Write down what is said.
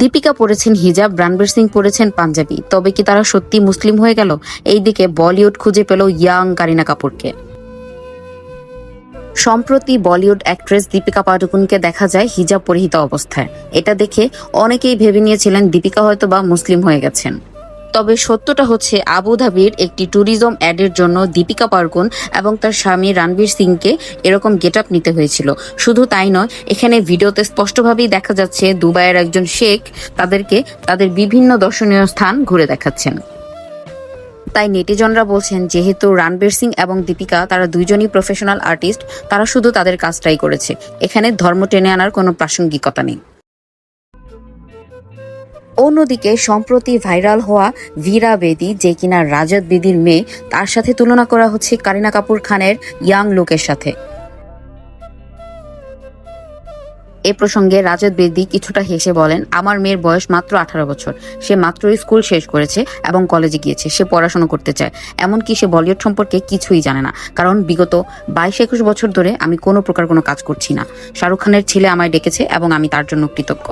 দীপিকা পরেছেন হিজাব, রণবীর সিং পরেছেন পাঞ্জাবি। তবে কি তারা সত্যি মুসলিম হয়ে গেল? এইদিকে বলিউড খুঁজে পেল ইয়াং কারিনা কাপুরকে। সম্প্রতি বলিউড অ্যাক্ট্রেস দীপিকা পাডুকোনকে দেখা যায় হিজাব পরিহিত অবস্থায়। এটা দেখে অনেকেই ভেবে নিয়েছিলেন দীপিকা হয়তো বা মুসলিম হয়ে গেছেন। তবে সত্যটা হচ্ছে আবুধাবির একটি ট্যুরিজম অ্যাডের জন্য দীপিকা পাড়ুকোন এবং তার স্বামী রণবীর সিংকে এরকম গেটআপ নিতে হয়েছিল। শুধু তাই নয়, এখানে ভিডিওতে স্পষ্টভাবেই দেখা যাচ্ছে দুবাইয়ের একজন শেখ তাদেরকে তাদের বিভিন্ন দর্শনীয় স্থান ঘুরে দেখাচ্ছেন। তাই নেটিজনরা বলছেন, যেহেতু রণবীর সিং এবং দীপিকা তারা দুইজনই প্রফেশনাল আর্টিস্ট, তারা শুধু তাদের কাজটাই করেছে, এখানে ধর্ম টেনে আনার কোনো প্রাসঙ্গিকতা নেই। অন্যদিকে সম্প্রতি ভাইরাল হওয়া ভীরা বেদি, যে কিনা রাজত বেদির মেয়ে, তার সাথে তুলনা করা হচ্ছে কারিনা কাপুর খানের ইয়াং লুকের সাথে। এ প্রসঙ্গে রাজত বেদি কিছুটা হেসে বলেন, আমার মেয়ের বয়স মাত্র 18 বছর। সে মাত্রই স্কুল শেষ করেছে এবং কলেজে গিয়েছে। সে পড়াশোনা করতে চায়। এমনকি সে বলিউড সম্পর্কে কিছুই জানে না, কারণ বিগত 22-21 বছর ধরে আমি কোনো প্রকার কোনো কাজ করছি না। শাহরুখ খানের ছেলে আমায় ডেকেছে এবং আমি তার জন্য কৃতজ্ঞ।